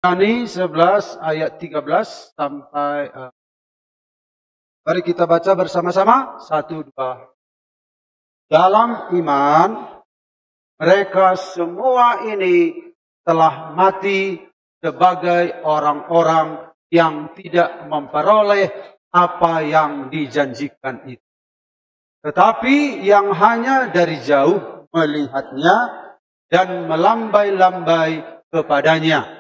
Ibrani 11 ayat 13 sampai mari kita baca bersama-sama. 1, 2. Dalam iman mereka semua ini telah mati sebagai orang-orang yang tidak memperoleh apa yang dijanjikan itu. Tetapi yang hanya dari jauh melihatnya dan melambai-lambai kepadanya.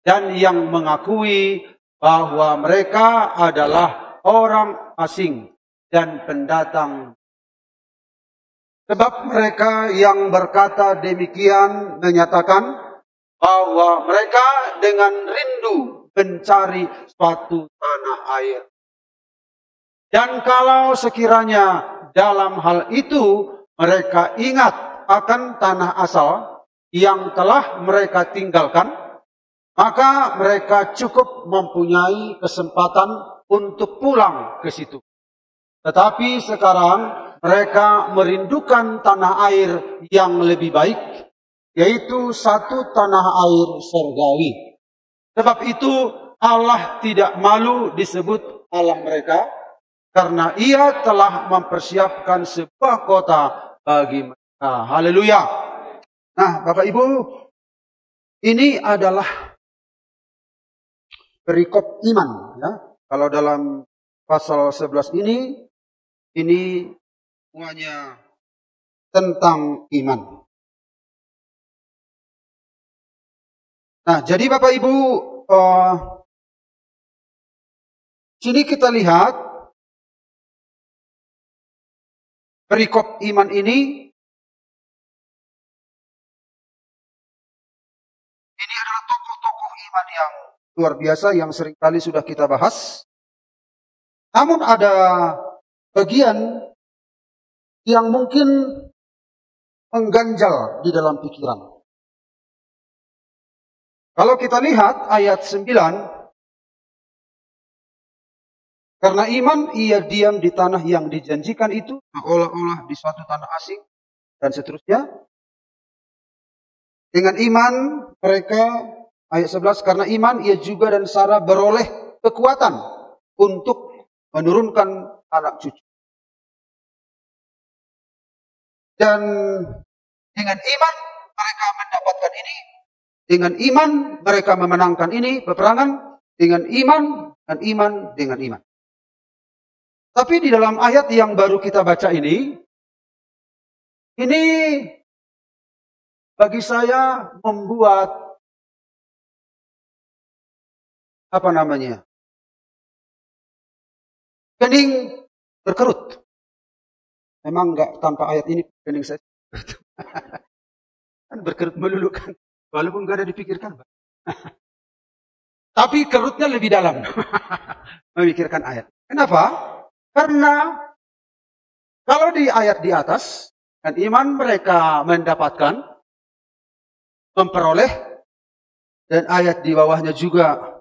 Dan yang mengakui bahwa mereka adalah orang asing dan pendatang. Sebab mereka yang berkata demikian menyatakan bahwa mereka dengan rindu mencari suatu tanah air. Dan kalau sekiranya dalam hal itu mereka ingat akan tanah asal yang telah mereka tinggalkan, maka mereka cukup mempunyai kesempatan untuk pulang ke situ. Tetapi sekarang mereka merindukan tanah air yang lebih baik, yaitu satu tanah air surgawi. Sebab itu Allah tidak malu disebut Allah mereka, karena Ia telah mempersiapkan sebuah kota bagi mereka. Haleluya. Nah, Bapak Ibu, ini adalah perikop iman, ya. Kalau dalam pasal 11 ini semuanya tentang iman. Nah, jadi Bapak Ibu, sini kita lihat perikop iman ini adalah tokoh-tokoh iman yang luar biasa yang seringkali sudah kita bahas. Namun ada bagian yang mungkin mengganjal di dalam pikiran. Kalau kita lihat ayat 9, karena iman ia diam di tanah yang dijanjikan itu, seolah-olah di suatu tanah asing, dan seterusnya. Dengan iman mereka, ayat 11, karena iman ia juga dan Sarah beroleh kekuatan untuk menurunkan anak cucu. Dan dengan iman mereka mendapatkan ini. Dengan iman mereka memenangkan ini, peperangan. Dengan iman, dan iman, dengan iman. Tapi di dalam ayat yang baru kita baca ini bagi saya membuat kening berkerut. Memang enggak tanpa ayat ini kening saya kan berkerut melulu kan, walaupun enggak ada dipikirkan. Tapi kerutnya lebih dalam memikirkan ayat. Kenapa? Karena kalau di ayat di atas, kan iman mereka mendapatkan, memperoleh, dan ayat di bawahnya juga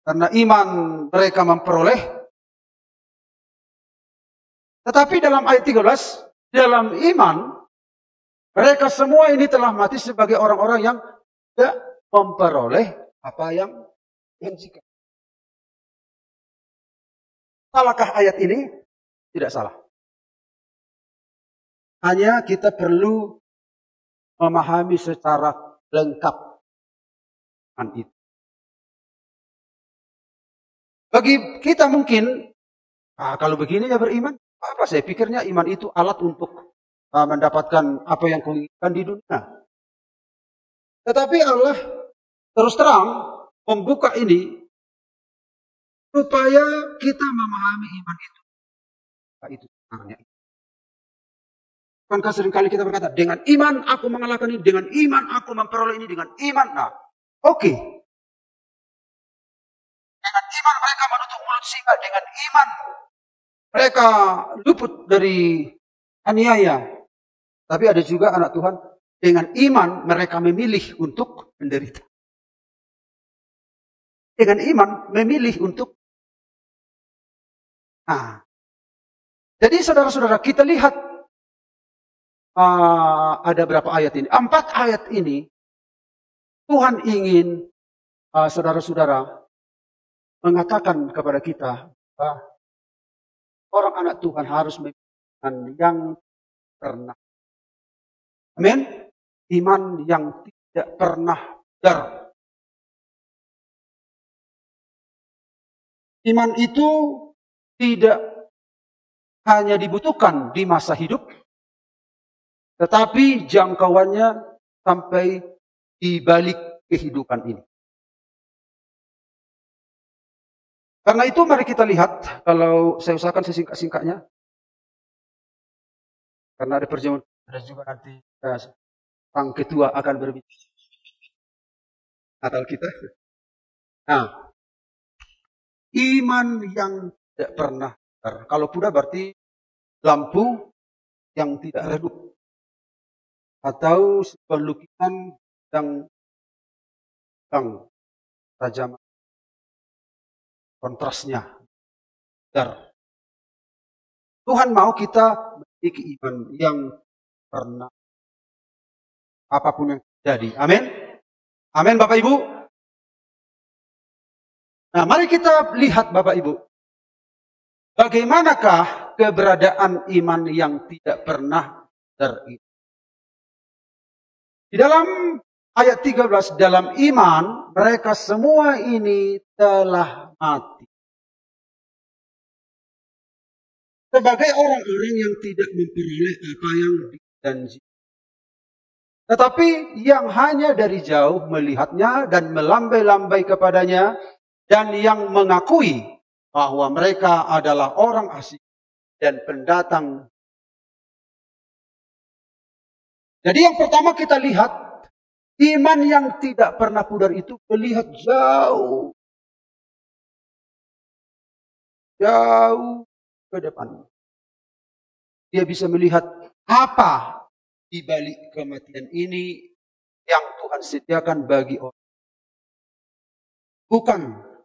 karena iman mereka memperoleh. Tetapi dalam ayat 13, dalam iman mereka semua ini telah mati sebagai orang-orang yang tidak memperoleh apa yang dijanjikan. Salahkah ayat ini? Tidak salah. Hanya kita perlu memahami secara lengkap itu. Bagi kita mungkin, kalau begini ya beriman, apa saya pikirnya iman itu alat untuk mendapatkan apa yang kuinginkan di dunia. Tetapi Allah terus terang membuka ini supaya kita memahami iman itu. Itu sebenarnya. Bukankah seringkali kita berkata, dengan iman aku mengalahkan ini, dengan iman aku memperoleh ini, dengan iman. Nah, oke. Dengan iman mereka menutup mulut singa, dengan iman mereka luput dari aniaya. Tapi ada juga anak Tuhan, dengan iman mereka memilih untuk menderita. Dengan iman memilih untuk. Nah, jadi saudara-saudara, kita lihat ada berapa ayat ini? 4 ayat ini Tuhan ingin saudara-saudara, mengatakan kepada kita bahwa orang anak Tuhan harus memiliki iman yang pernah. Amin. Iman yang tidak pernah pudar. Iman itu tidak hanya dibutuhkan di masa hidup, tetapi jangkauannya sampai di balik kehidupan ini. Karena itu mari kita lihat, kalau saya usahakan sesingkat-singkatnya, karena ada perjamuan, ada juga nanti sang ketua akan berbicara Natal kita. Nah, iman yang tidak pernah pudar. Kalau pudar berarti lampu yang tidak redup, atau sebuah lukisan yang tajam kontrasnya. Tuhan mau kita memiliki iman yang pernah apapun yang terjadi. Amin. Amin Bapak Ibu. Nah, mari kita lihat Bapak Ibu. Bagaimanakah keberadaan iman yang tidak pernah terjadi? Di dalam ayat 13, dalam iman mereka semua ini telah mati. Sebagai orang-orang yang tidak memperoleh apa yang dijanjikan. Tetapi yang hanya dari jauh melihatnya dan melambai-lambai kepadanya, dan yang mengakui bahwa mereka adalah orang asing dan pendatang. Jadi yang pertama kita lihat, iman yang tidak pernah pudar itu melihat jauh. Jauh ke depan. Dia bisa melihat apa di balik kematian ini yang Tuhan sediakan bagi orang. Bukan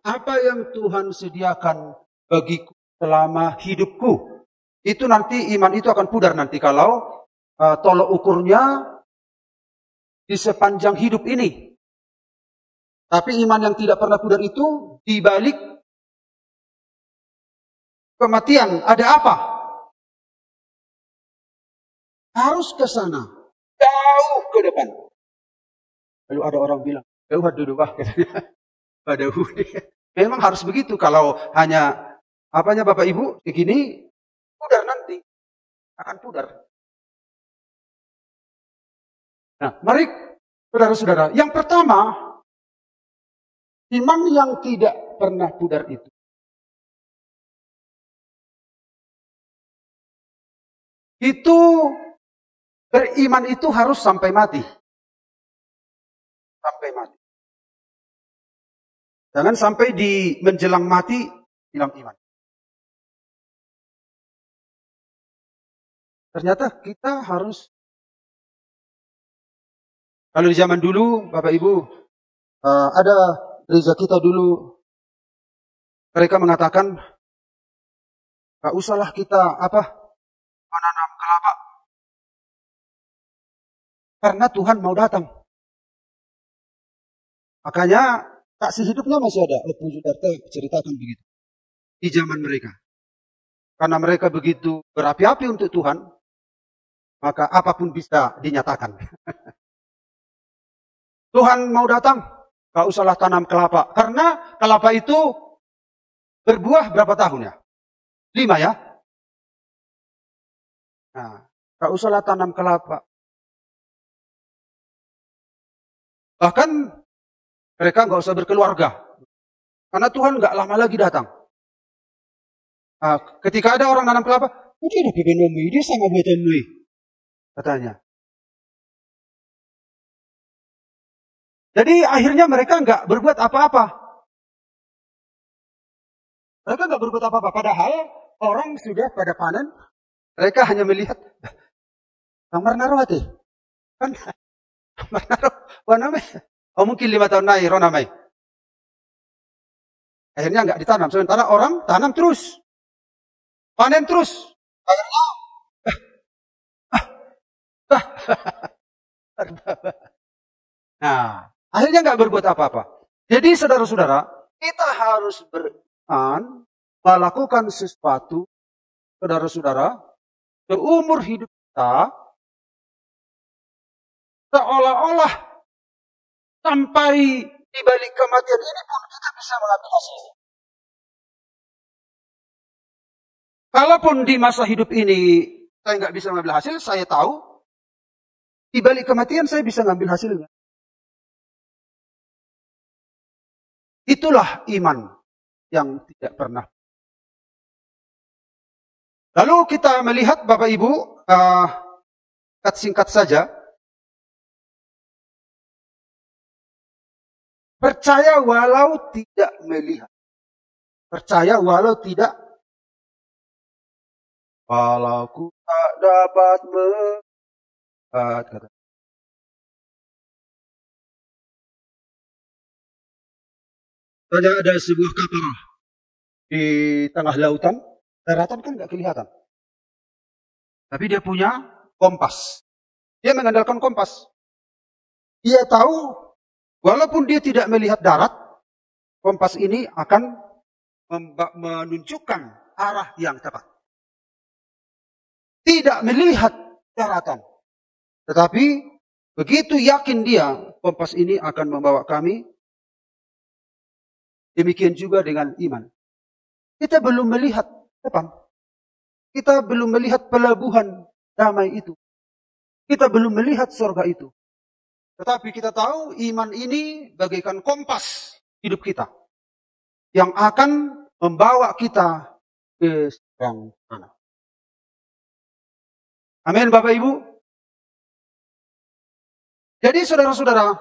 apa yang Tuhan sediakan bagiku selama hidupku. Itu nanti iman itu akan pudar nanti kalau tolok ukurnya di sepanjang hidup ini. Tapi iman yang tidak pernah pudar itu di balik kematian ada apa? Harus ke sana, jauh ke depan. Lalu ada orang bilang, jauh dulu katanya. Memang harus begitu. Kalau hanya apanya Bapak Ibu begini, pudar nanti, akan pudar. Nah, mari saudara-saudara, yang pertama, iman yang tidak pernah pudar itu beriman itu harus sampai mati. Sampai mati. Jangan sampai di menjelang mati hilang iman. Ternyata kita harus, kalau di zaman dulu Bapak Ibu, ada gereja kita dulu, mereka mengatakan, gak usahlah kita menanam kelapa. Karena Tuhan mau datang. Makanya saksi hidupnya masih ada. Lepu Judarta ceritakan begitu. Di zaman mereka. Karena mereka begitu berapi-api untuk Tuhan, maka apapun bisa dinyatakan. Tuhan mau datang, gak usahlah tanam kelapa. Karena kelapa itu berbuah berapa tahun ya? 5 ya? Nah, gak usahlah tanam kelapa. Bahkan mereka gak usah berkeluarga. Karena Tuhan gak lama lagi datang. Nah, ketika ada orang nanam kelapa, dia ada bebenomui, dia sama bebenomui. Katanya. Jadi akhirnya mereka gak berbuat apa-apa. Mereka gak berbuat apa-apa. Padahal orang sudah pada panen. Mereka hanya melihat. Kamar naruhati. Kan. Kamar naruh. Wanamai. Oh mungkin 5 tahun naik. Ronamai. Akhirnya nggak ditanam. Sementara orang tanam terus. Panen terus. Akhirnya. Nah. Akhirnya nggak berbuat apa-apa. Jadi saudara-saudara, kita harus beriman, melakukan sesuatu, saudara-saudara, seumur hidup kita, seolah-olah sampai di balik kematian ini pun kita bisa mengambil hasil. Kalaupun di masa hidup ini saya nggak bisa mengambil hasil, saya tahu di balik kematian saya bisa mengambil hasilnya. Itulah iman yang tidak pernah. Lalu kita melihat Bapak Ibu, singkat saja. Percaya walau tidak melihat. Percaya walau tidak. Walau ku tak dapat melihat. Kata. Saja ada sebuah kapal di tengah lautan. Daratan kan nggak kelihatan. Tapi dia punya kompas. Dia mengandalkan kompas. Dia tahu walaupun dia tidak melihat darat, kompas ini akan menunjukkan arah yang tepat. Tidak melihat daratan. Tetapi begitu yakin dia, kompas ini akan membawa kami. Demikian juga dengan iman. Kita belum melihat depan. Kita belum melihat pelabuhan damai itu. Kita belum melihat surga itu. Tetapi kita tahu iman ini bagaikan kompas hidup kita. Yang akan membawa kita ke yang mana. Amin Bapak Ibu. Jadi saudara-saudara,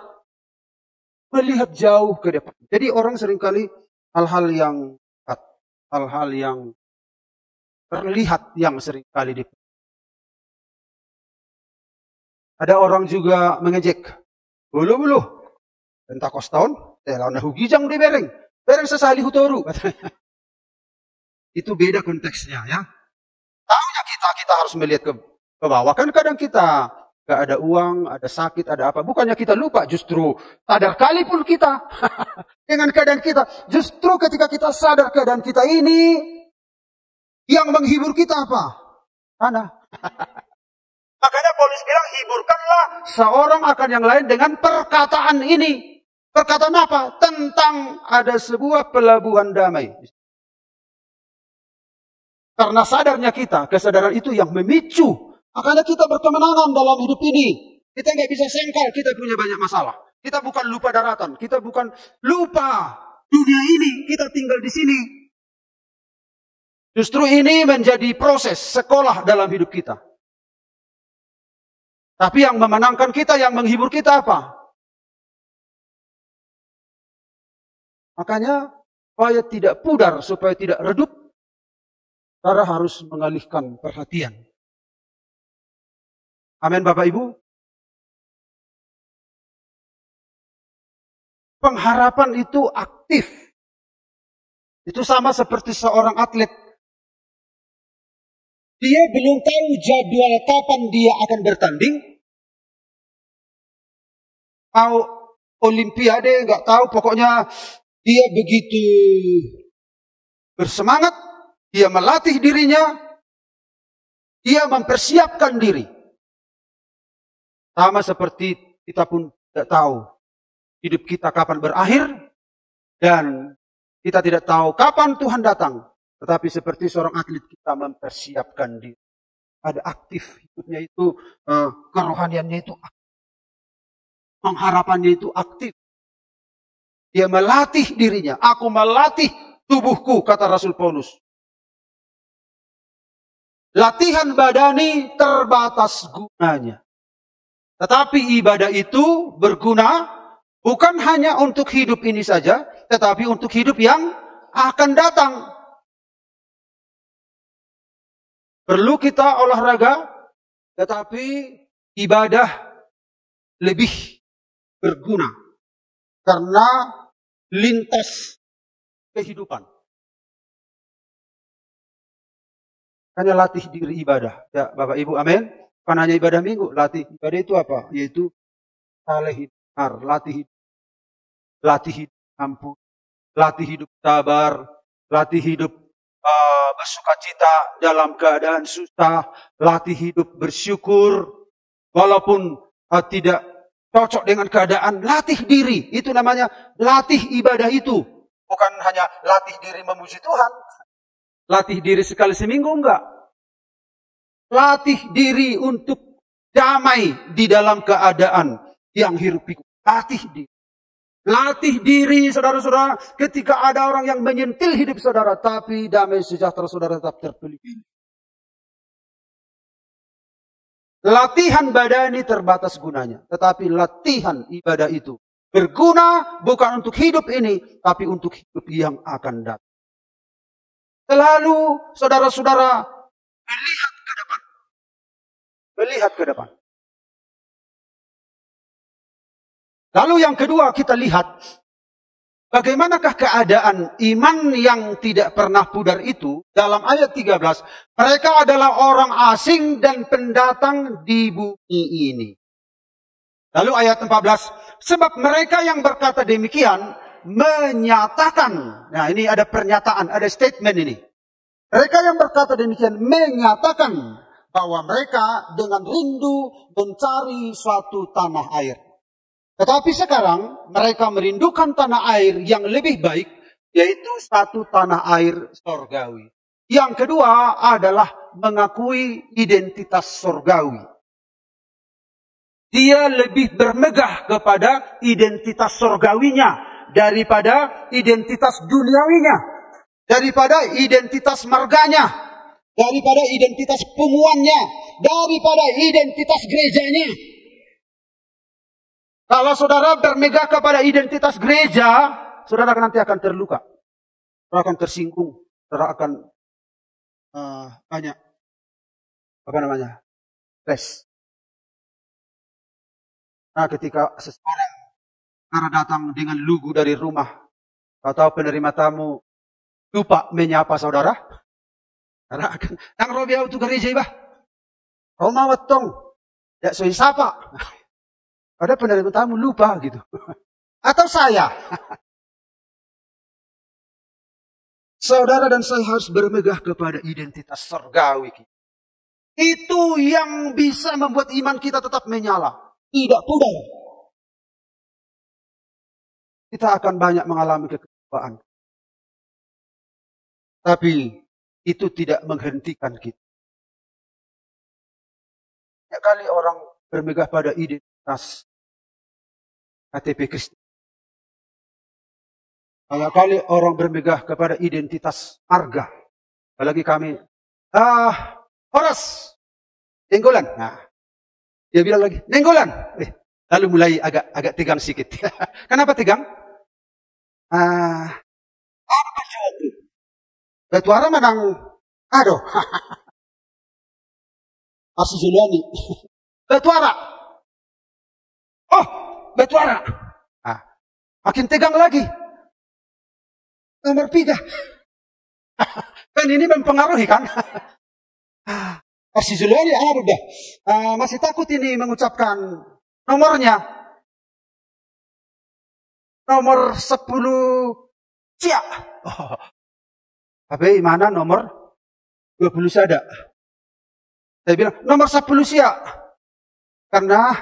melihat jauh ke depan. Jadi orang seringkali hal-hal yang terlihat yang seringkali ada orang juga mengejek. Bulu-bulu. Entah kos tahun, telana hugijang di bereng. Bereng sesali hutoru. Itu beda konteksnya ya. Tahunya kita harus melihat ke bawah. Kan kadang kita gak ada uang, ada sakit, ada apa. Bukannya kita lupa, justru sadar kali pun kita. Dengan keadaan kita. Justru ketika kita sadar keadaan kita ini, yang menghibur kita apa? Tanah. Makanya Paulus bilang, hiburkanlah seorang akan yang lain dengan perkataan ini. Perkataan apa? Tentang ada sebuah pelabuhan damai. Karena sadarnya kita, kesadaran itu yang memicu. Makanya kita berkemenangan dalam hidup ini. Kita nggak bisa sangkal kita punya banyak masalah. Kita bukan lupa daratan. Kita bukan lupa dunia ini. Kita tinggal di sini. Justru ini menjadi proses sekolah dalam hidup kita. Tapi yang memenangkan kita, yang menghibur kita apa? Makanya supaya tidak pudar, supaya tidak redup, saudara harus mengalihkan perhatian. Amin Bapak Ibu. Pengharapan itu aktif. Itu sama seperti seorang atlet. Dia belum tahu jadwal kapan dia akan bertanding. Mau olimpiade, nggak tahu. Pokoknya dia begitu bersemangat. Dia melatih dirinya. Dia mempersiapkan diri. Sama seperti kita pun tidak tahu hidup kita kapan berakhir. Dan kita tidak tahu kapan Tuhan datang. Tetapi seperti seorang atlet kita mempersiapkan diri. Ada aktif hidupnya itu, kerohaniannya itu aktif. Pengharapannya itu aktif. Dia melatih dirinya. Aku melatih tubuhku, kata Rasul Paulus. Latihan badani terbatas gunanya. Tetapi ibadah itu berguna bukan hanya untuk hidup ini saja, tetapi untuk hidup yang akan datang. Perlu kita olahraga, tetapi ibadah lebih berguna. Karena lintas kehidupan. Hanya latih diri ibadah. Ya Bapak Ibu, amin. Bukan hanya ibadah minggu, latih ibadah itu apa? Yaitu latih hidup. ampun. Latih hidup sabar, latih hidup bersukacita dalam keadaan susah, latih hidup bersyukur, walaupun tidak cocok dengan keadaan, latih diri. Itu namanya latih ibadah itu. Bukan hanya latih diri memuji Tuhan. Latih diri sekali seminggu, enggak. Latih diri untuk damai di dalam keadaan yang hiruk pikuk. Latih diri. Latih diri, saudara-saudara, ketika ada orang yang menyentil hidup saudara, tapi damai sejahtera saudara tetap terpilih. Latihan badani terbatas gunanya, tetapi latihan ibadah itu berguna bukan untuk hidup ini, tapi untuk hidup yang akan datang. Selalu, saudara-saudara, melihat ke depan. Melihat ke depan. Lalu yang kedua kita lihat, bagaimanakah keadaan iman yang tidak pernah pudar itu dalam ayat 13. Mereka adalah orang asing dan pendatang di bumi ini. Lalu ayat 14. Sebab mereka yang berkata demikian menyatakan. Nah ini ada pernyataan, ada statement ini. Mereka yang berkata demikian menyatakan bahwa mereka dengan rindu mencari suatu tanah air. Tetapi sekarang mereka merindukan tanah air yang lebih baik, yaitu satu tanah air sorgawi. Yang kedua adalah mengakui identitas sorgawi. Dia lebih bermegah kepada identitas sorgawinya daripada identitas duniawinya, daripada identitas marganya, daripada identitas punguannya, daripada identitas gerejanya. Kalau saudara bermegah kepada identitas gereja, saudara nanti akan terluka. Saudara akan tersinggung. Saudara akan banyak, stres. Nah ketika seseorang karena datang dengan lugu dari rumah, atau penerima tamu lupa menyapa saudara, saudara akan, "Nang Robiau tu gereja ibah. Roma wetong. Ya soi sapa." Ada penerima tamu lupa gitu. Atau saya. Saudara dan saya harus bermegah kepada identitas surgawi. Itu yang bisa membuat iman kita tetap menyala. Tidak pudar. Kita akan banyak mengalami kekecewaan. Tapi itu tidak menghentikan kita. Banyak kali orang bermegah pada identitas KTP Kristen. Banyak kali orang bermegah kepada identitas marga. Apalagi kami, Horas, Nenggolan. Nah, dia bilang lagi, Nenggolan. Lalu mulai agak tegang sedikit. Kenapa tegang? Batuara manang, aduh. Asli Juliani. Batuara. Oh, Batuara. Nah, makin tegang lagi. Nomor 3. Kan ini mempengaruhi kan? Asli Juliani udah. Masih takut ini mengucapkan nomornya. Nomor 10 siap. Oh. Tapi mana nomor 20 sada? Saya bilang, nomor 10 siap. Karena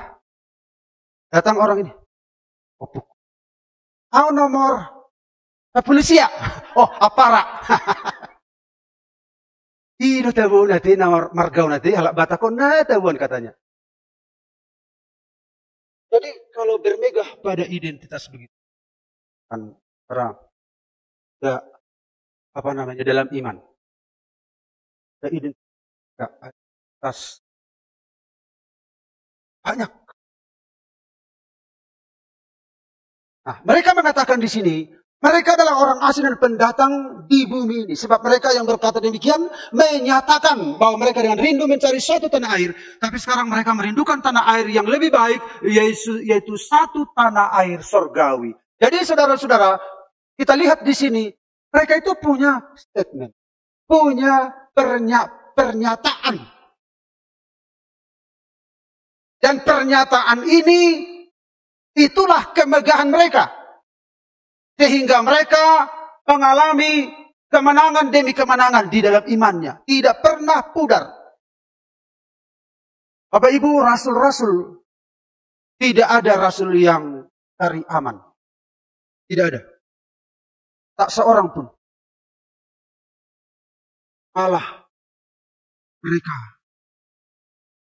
datang orang ini. Oh, nomor 10 siap. Oh, apara. Ino tahu nanti nomor margau nanti halak batakon na tahuan katanya. Jadi kalau bermegah pada identitas begitu kan terang. Dalam iman. Ada identitas banyak. Nah, mereka mengatakan di sini, mereka adalah orang asing dan pendatang di bumi ini. Sebab mereka yang berkata demikian menyatakan bahwa mereka dengan rindu mencari suatu tanah air. Tapi sekarang mereka merindukan tanah air yang lebih baik, yaitu satu tanah air sorgawi. Jadi saudara-saudara, kita lihat di sini, mereka itu punya statement, punya pernyataan. Dan pernyataan ini, itulah kemegahan mereka. Sehingga mereka mengalami kemenangan demi kemenangan di dalam imannya. Tidak pernah pudar. Bapak Ibu, rasul-rasul, tidak ada rasul yang cari aman. Tidak ada. Tak seorang pun. Malah mereka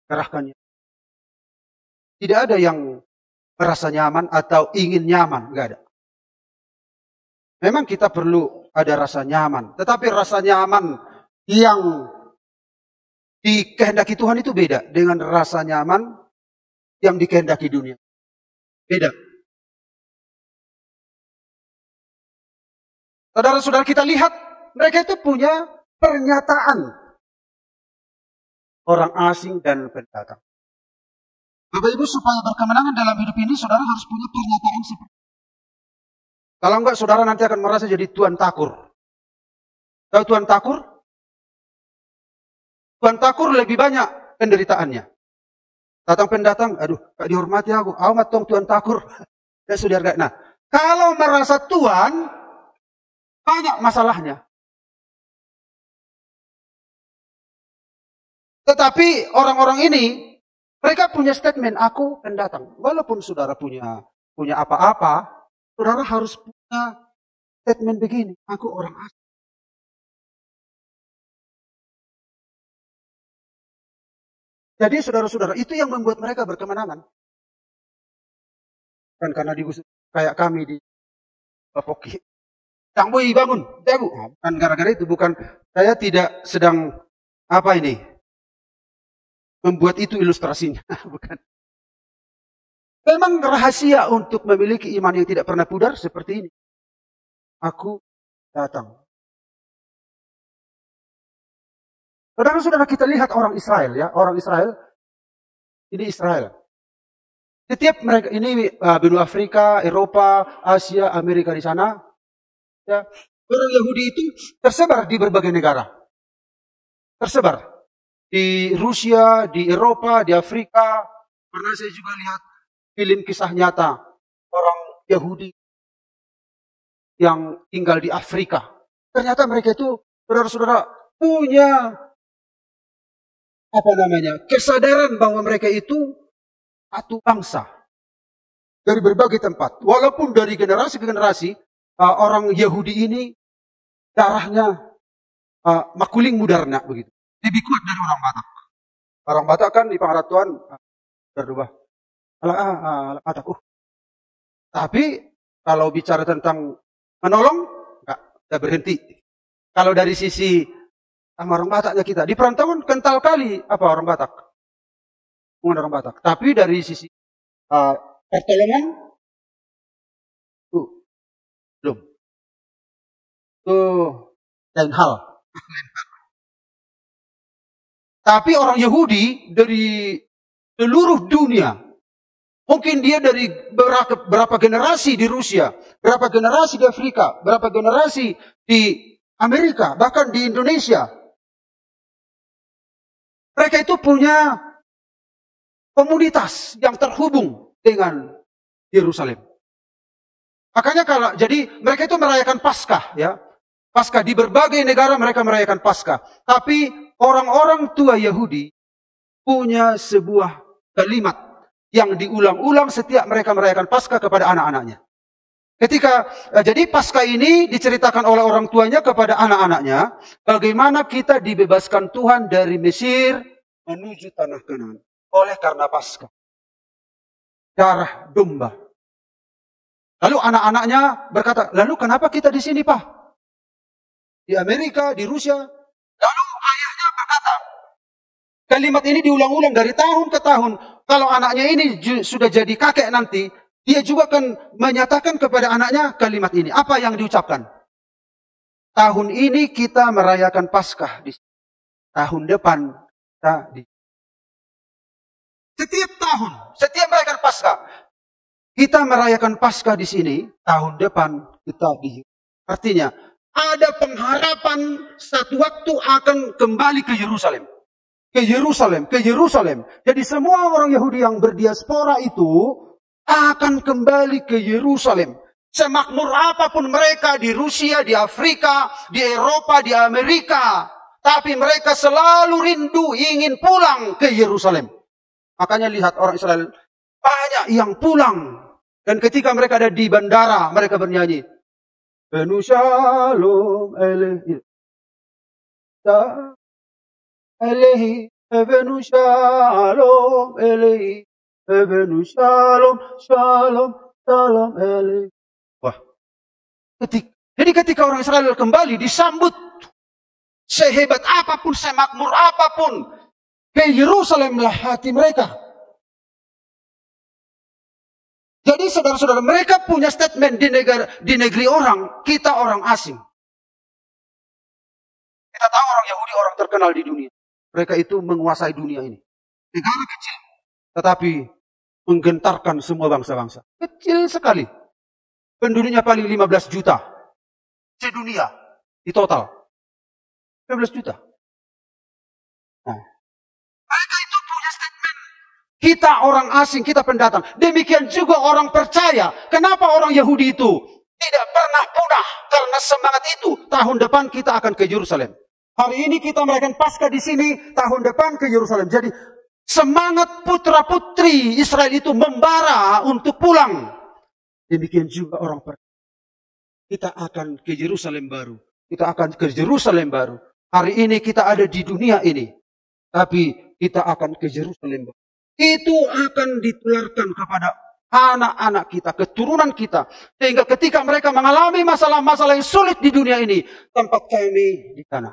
kerahkannya. Tidak ada yang merasa nyaman atau ingin nyaman. Tidak ada. Memang kita perlu ada rasa nyaman. Tetapi rasa nyaman yang dikehendaki Tuhan itu beda dengan rasa nyaman yang dikehendaki dunia. Beda. Saudara-saudara, kita lihat mereka itu punya pernyataan orang asing dan pendatang. Bapak Ibu, supaya berkemenangan dalam hidup ini, saudara harus punya pernyataan seperti itu. Kalau enggak, saudara nanti akan merasa jadi tuan takur. Tahu tuan takur? Tuan takur lebih banyak penderitaannya. Datang pendatang, aduh, gak dihormati aku. Amat tong tuan takur. Ya sudah, nah, kalau merasa tuan, banyak masalahnya. Tetapi orang-orang ini, mereka punya statement, aku pendatang. Walaupun saudara punya apa-apa, saudara harus punya statement begini, aku orang asing. Jadi saudara-saudara, itu yang membuat mereka berkemenangan. Kan karena digusur kayak kami di Bapoki. Cang Boy bangun, jago. Kan gara-gara itu, bukan, saya tidak sedang, apa ini, membuat itu ilustrasinya. Bukan. Memang rahasia untuk memiliki iman yang tidak pernah pudar seperti ini. Aku datang. Saudara-saudara, kita lihat orang Israel ya. Orang Israel, ini Israel. Setiap mereka, ini benua Afrika, Eropa, Asia, Amerika di sana. Ya, orang Yahudi itu tersebar di berbagai negara. Tersebar. Di Rusia, di Eropa, di Afrika. Karena saya juga lihat film kisah nyata orang Yahudi yang tinggal di Afrika. Ternyata mereka itu, saudara-saudara, punya kesadaran bahwa mereka itu satu bangsa dari berbagai tempat. Walaupun dari generasi ke generasi, orang Yahudi ini darahnya makuling mudarna begitu. Lebih kuat dari orang Batak. Orang Batak kan di pengharapan berubah. Batak. Tapi kalau bicara tentang menolong, enggak berhenti. Kalau dari sisi sama orang Bataknya kita, di perantauan kental kali apa orang Batak. Bukan orang Batak. Tapi dari sisi pertolongan, belum. Itu lain hal. Tapi orang Yahudi dari seluruh dunia, mungkin dia dari berapa generasi di Rusia, berapa generasi di Afrika, berapa generasi di Amerika, bahkan di Indonesia. Mereka itu punya komunitas yang terhubung dengan Yerusalem. Makanya jadi mereka itu merayakan Paskah ya. Paskah di berbagai negara mereka merayakan Paskah. Tapi orang-orang tua Yahudi punya sebuah kalimat yang diulang-ulang setiap mereka merayakan Paskah kepada anak-anaknya. Jadi Paskah ini diceritakan oleh orang tuanya kepada anak-anaknya, bagaimana kita dibebaskan Tuhan dari Mesir menuju tanah Kanaan oleh karena Paskah. Darah domba. Lalu anak-anaknya berkata, lalu kenapa kita di sini, Pak? Di Amerika, di Rusia. Lalu ayahnya berkata, kalimat ini diulang-ulang dari tahun ke tahun. Kalau anaknya ini sudah jadi kakek nanti, dia juga akan menyatakan kepada anaknya kalimat ini. Apa yang diucapkan? Tahun ini kita merayakan Paskah. Tahun depan kita di. Setiap tahun, setiap merayakan Paskah. Kita merayakan Paskah di sini, tahun depan kita di. Artinya, ada pengharapan satu waktu akan kembali ke Yerusalem. Ke Yerusalem, ke Yerusalem. Jadi semua orang Yahudi yang berdiaspora itu akan kembali ke Yerusalem. Semakmur apapun mereka di Rusia, di Afrika, di Eropa, di Amerika. Tapi mereka selalu rindu ingin pulang ke Yerusalem. Makanya lihat orang Israel banyak yang pulang. Dan ketika mereka ada di bandara, mereka bernyanyi. Benu shalom elehi. Elehi. Benu shalom elehi. Benu shalom, shalom, shalom elehi. Wah. Jadi ketika orang Israel kembali disambut. Sehebat apapun, semakmur apapun. Ke Yerusalemlah hati mereka. Jadi saudara-saudara, mereka punya statement di negeri orang, kita orang asing. Kita tahu orang Yahudi orang terkenal di dunia. Mereka itu menguasai dunia ini. Negara kecil, tetapi menggentarkan semua bangsa-bangsa. Kecil sekali. Penduduknya paling 15 juta. Sedunia, di total. 15 juta. Nah. Mereka itu punya statement. Kita orang asing, kita pendatang. Demikian juga orang percaya. Kenapa orang Yahudi itu tidak pernah punah? Karena semangat itu. Tahun depan kita akan ke Yerusalem. Hari ini kita merayakan Paskah di sini. Tahun depan ke Yerusalem. Jadi semangat putra-putri Israel itu membara untuk pulang. Demikian juga orang percaya. Kita akan ke Yerusalem baru. Kita akan ke Yerusalem baru. Hari ini kita ada di dunia ini. Tapi kita akan ke Yerusalem baru. Itu akan ditularkan kepada anak-anak kita, keturunan kita. Sehingga ketika mereka mengalami masalah-masalah yang sulit di dunia ini, tempat kami di sana.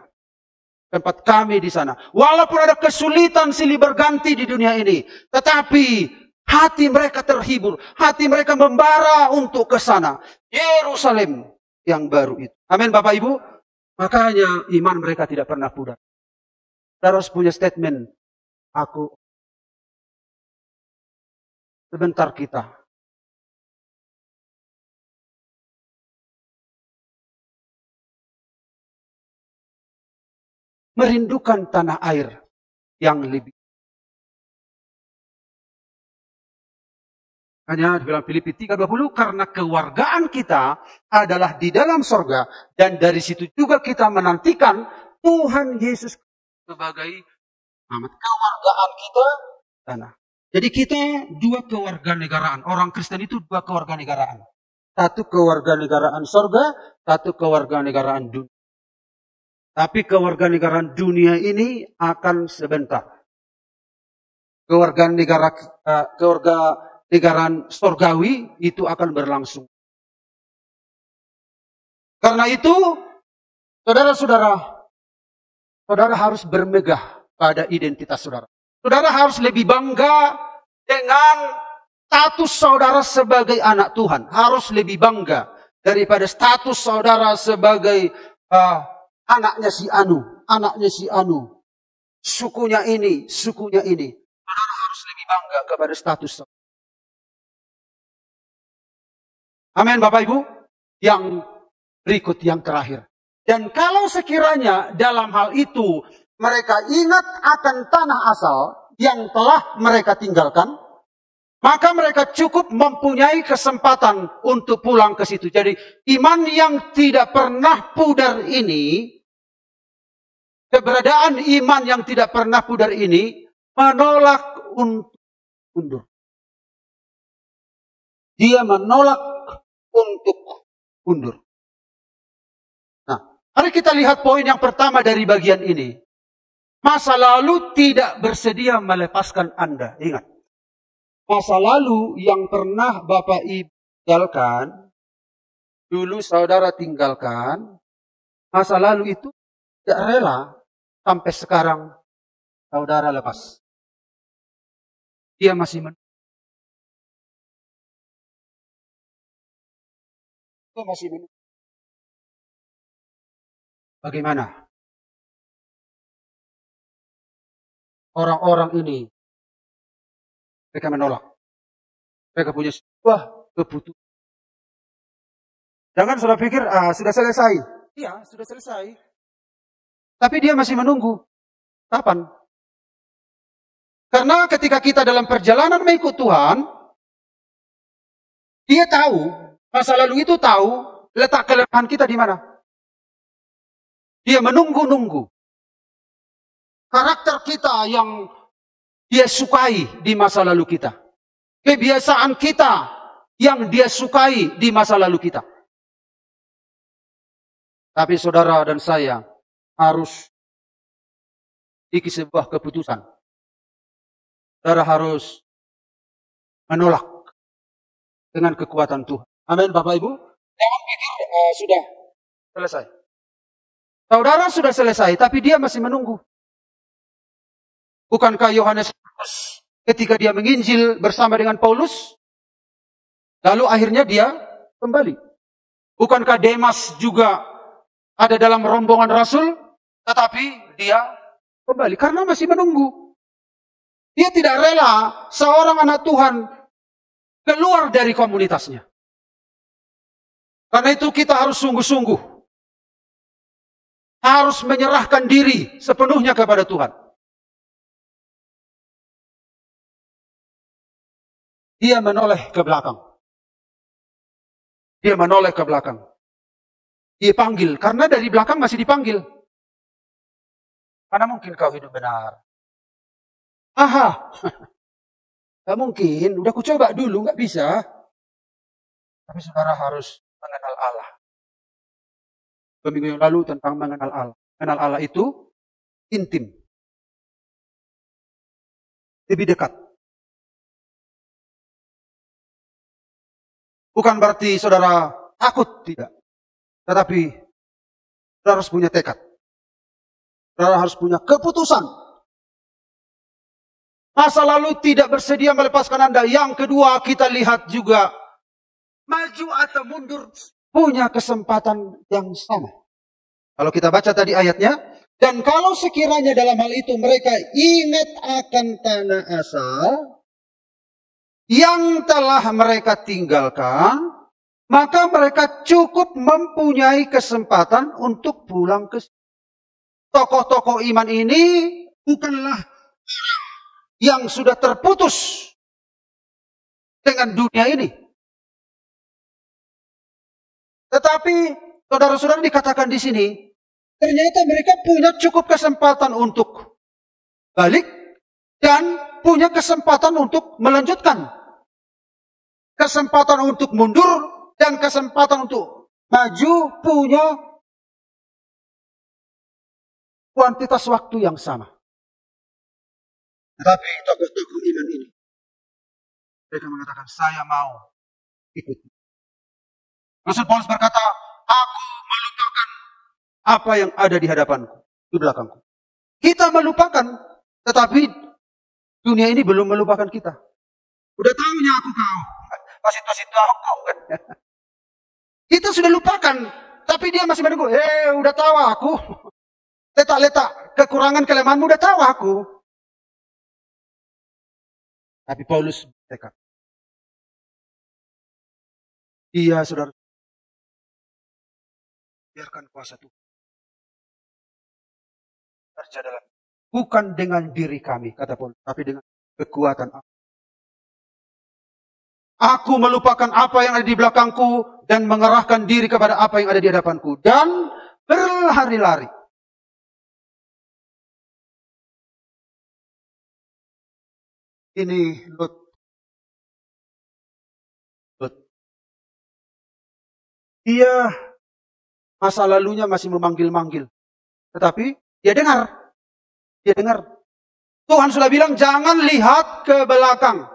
Tempat kami di sana. Walaupun ada kesulitan silih berganti di dunia ini. Tetapi hati mereka terhibur. Hati mereka membara untuk ke sana. Yerusalem yang baru itu. Amin Bapak Ibu. Makanya iman mereka tidak pernah pudar. Terus punya statement. Aku. Sebentar kita. Merindukan tanah air yang lebih. Hanya dalam Filipi 3:20, karena kewargaan kita adalah di dalam sorga. Dan dari situ juga kita menantikan Tuhan Yesus sebagai kewargaan kita tanah. Jadi kita dua kewarganegaraan. Orang Kristen itu dua kewarganegaraan. Satu kewarganegaraan sorga, satu kewarganegaraan dunia. Tapi kewarganegaraan dunia ini akan sebentar. Kewarganegaraan sorgawi itu akan berlangsung. Karena itu, saudara-saudara, saudara harus bermegah pada identitas saudara. Saudara harus lebih bangga dengan status saudara sebagai anak Tuhan. Harus lebih bangga daripada status saudara sebagai anaknya si Anu, anaknya si Anu. Sukunya ini, sukunya ini. Saudara harus lebih bangga kepada status saudara. Amin Bapak Ibu. Yang berikut yang terakhir. Dan kalau sekiranya dalam hal itu mereka ingat akan tanah asal yang telah mereka tinggalkan, maka mereka cukup mempunyai kesempatan untuk pulang ke situ. Jadi iman yang tidak pernah pudar ini, keberadaan iman yang tidak pernah pudar ini, menolak untuk mundur. Dia menolak untuk mundur. Nah, mari kita lihat poin yang pertama dari bagian ini. Masa lalu tidak bersedia melepaskan Anda. Ingat. Masa lalu yang pernah Bapak Ibu tinggalkan, dulu saudara tinggalkan, masa lalu itu tidak rela sampai sekarang saudara lepas. Dia masih menunggu. Bagaimana? Orang-orang ini, mereka menolak. Mereka punya sebuah keputusan. Jangan sudah pikir, sudah selesai. Iya, sudah selesai. Tapi dia masih menunggu. Kapan? Karena ketika kita dalam perjalanan mengikut Tuhan, dia tahu Masa lalu itu tahu letak kelemahan kita di mana. Dia menunggu-nunggu karakter kita yang dia sukai di masa lalu kita. Kebiasaan kita yang dia sukai di masa lalu kita. Tapi saudara dan saya harus memiliki sebuah keputusan. Saudara harus menolak dengan kekuatan Tuhan. Amin, Bapak Ibu. Jangan pikir sudah selesai. Saudara sudah selesai, tapi dia masih menunggu. Bukankah Yohanes ketika dia menginjil bersama dengan Paulus, lalu akhirnya dia kembali. Bukankah Demas juga ada dalam rombongan Rasul, tetapi dia kembali karena masih menunggu. Dia tidak rela seorang anak Tuhan keluar dari komunitasnya. Karena itu kita harus sungguh-sungguh, harus menyerahkan diri sepenuhnya kepada Tuhan. Dia menoleh ke belakang. Dia menoleh ke belakang. Dia panggil, karena dari belakang masih dipanggil. Mana mungkin kau hidup benar? Aha, gak mungkin, udah ku coba dulu, gak bisa. Tapi saudara harus mengenal Allah. Minggu yang lalu tentang mengenal Allah. Mengenal Allah itu intim. Lebih dekat. Bukan berarti saudara takut, tidak. Tetapi saudara harus punya tekad. Saudara harus punya keputusan. Masa lalu tidak bersedia melepaskan Anda. Yang kedua, kita lihat juga maju atau mundur punya kesempatan yang sama. Kalau kita baca tadi ayatnya, dan kalau sekiranya dalam hal itu mereka ingat akan tanah asal yang telah mereka tinggalkan, maka mereka cukup mempunyai kesempatan untuk pulang ke tokoh-tokoh iman ini. Bukanlah yang sudah terputus dengan dunia ini, tetapi saudara-saudara dikatakan di sini, ternyata mereka punya cukup kesempatan untuk balik dan punya kesempatan untuk melanjutkan, kesempatan untuk mundur dan kesempatan untuk maju, punya kuantitas waktu yang sama. Tetapi tokoh-tokoh iman ini, mereka mengatakan, saya mau ikut. Rasul Paulus berkata, aku melupakan apa yang ada di hadapanku, di belakangku. Kita melupakan, tetapi dunia ini belum melupakan kita. Udah tahunya aku kau, masih tahu kau kan. Kita sudah lupakan, tapi dia masih menunggu. Udah tahu aku. Letak-letak kekurangan kelemahanmu, udah tahu aku. Tapi Paulus tekad. Iya, saudara. Biarkan kuasa Tuhan terjadi. Bukan dengan diri kami, kata Paulus, tapi dengan kekuatan Allah. Aku melupakan apa yang ada di belakangku dan mengerahkan diri kepada apa yang ada di hadapanku. Dan berlari-lari. Ini Lut. Dia masa lalunya masih memanggil-manggil. Tetapi dia dengar. Dia dengar. Tuhan sudah bilang jangan lihat ke belakang.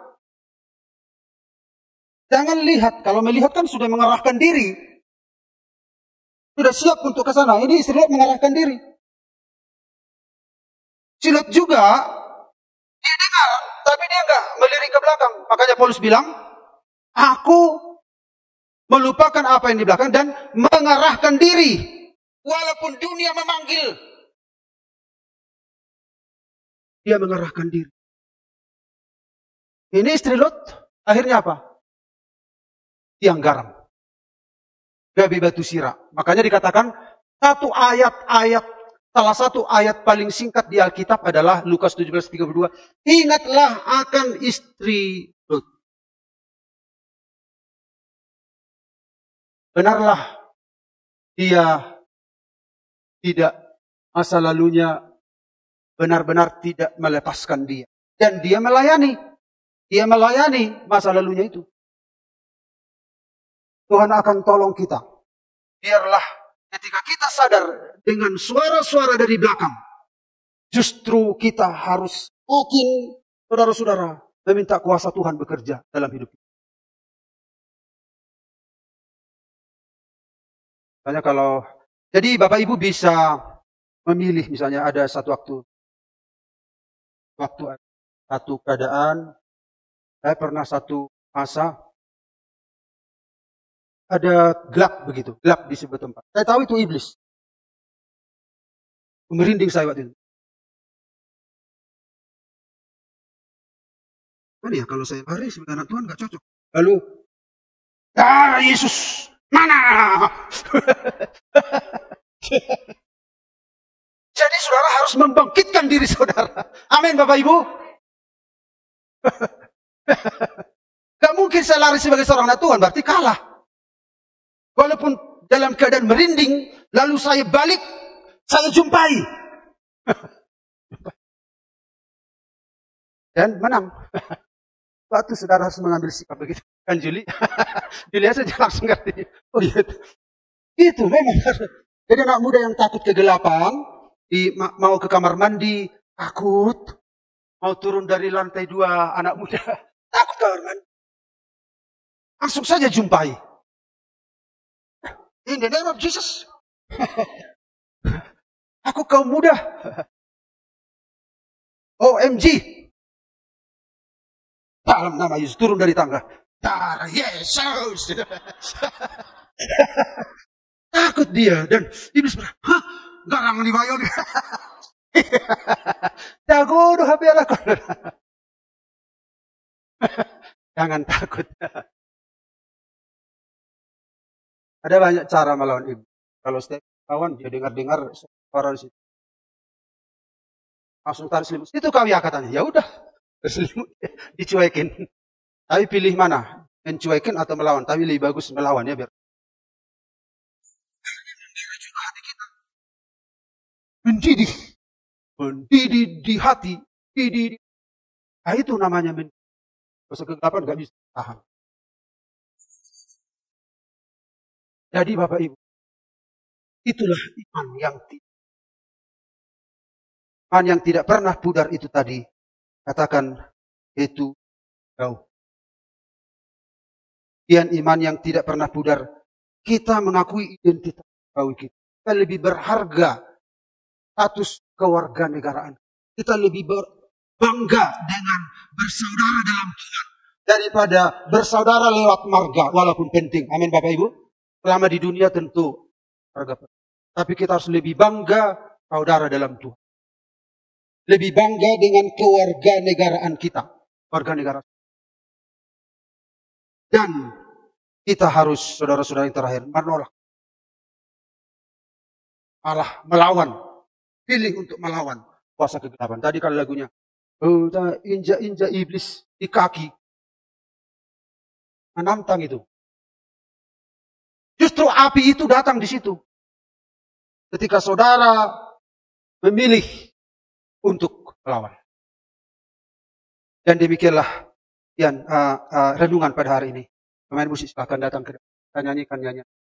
Jangan lihat. Kalau melihat kan sudah mengarahkan diri. Sudah siap untuk ke sana. Ini istri Lot mengarahkan diri. Si Lot juga, dia dengar. Tapi dia enggak melirik ke belakang. Makanya Paulus bilang, aku melupakan apa yang di belakang dan mengarahkan diri. Walaupun dunia memanggil. Dia mengarahkan diri. Ini istri Lot. Akhirnya apa? Tiang garam. Gabi batu sirah. Makanya dikatakan salah satu ayat paling singkat di Alkitab adalah Lukas 17:32. Ingatlah akan istri Lot. Benarlah dia tidak, masa lalunya benar-benar tidak melepaskan dia. Dan dia melayani. Dia melayani masa lalunya itu. Tuhan akan tolong kita. Biarlah ketika kita sadar dengan suara-suara dari belakang, justru kita harus yakin, saudara-saudara, meminta kuasa Tuhan bekerja dalam hidup kita. Misalnya kalau, jadi Bapak Ibu bisa memilih, misalnya ada satu waktu satu keadaan, saya pernah satu masa, ada gelap begitu, gelap di sebuah tempat. Saya tahu itu iblis. Merinding saya waktu itu. Mana ya kalau saya lari sebagai anak Tuhan gak cocok. Lalu, darah Yesus, mana? Jadi saudara harus membangkitkan diri saudara. Amin Bapak Ibu. Gak mungkin saya lari sebagai seorang anak Tuhan, berarti kalah. Walaupun dalam keadaan merinding, lalu saya balik, saya jumpai. Dan menang. Waktu saudara harus mengambil sikap begitu. Kan Juli? Juli saja langsung ngerti. Oh iya. Itu memang. Jadi anak muda yang takut kegelapan, mau ke kamar mandi, takut. Mau turun dari lantai 2, anak muda, takut kamar mandi. Langsung saja jumpai. In the name of Jesus. Aku kaum muda. OMG. Dalam nama Yesus turun dari tangga. Darah Yesus. Takut dia. Dan iblis berkata, hah? Garang di bayon. Jago doh HP lah. Jangan takut. Ada banyak cara melawan iblis. Kalau setiap kawan dia dengar-dengar suara di situ, langsung tarik selimut. Itu kami katanya. Ya udah, berselimut dicuekin. Tapi pilih mana? Mencuekin atau melawan? Tapi lebih bagus melawan ya biar. Mendidih. Mendidih di hati. Mendidih. Nah itu namanya mendidih. Masa kegelapan gak bisa tahan. Jadi Bapak Ibu, itulah iman yang tidak pernah pudar itu tadi. Katakan itu jauh. Dan iman yang tidak pernah pudar, kita mengakui identitas kita. Kita lebih berharga status kewarganegaraan. Kita lebih bangga dengan bersaudara dalam Tuhan daripada bersaudara lewat marga, walaupun penting. Amin Bapak Ibu. Selama di dunia tentu harga. Tapi kita harus lebih bangga saudara dalam Tuhan. Lebih bangga dengan kewarganegaraan kita. Warga negara. Dan kita harus, saudara-saudara yang terakhir, menolak. Malah melawan. Pilih untuk melawan kuasa kegelapan. Tadi kalau lagunya, injak-injak iblis di kaki. Menantang itu. Justru api itu datang di situ. Ketika saudara memilih untuk melawan. Dan demikianlah renungan pada hari ini. Pemain musik silahkan datang ke depan. Kita nyanyikan nyanyian.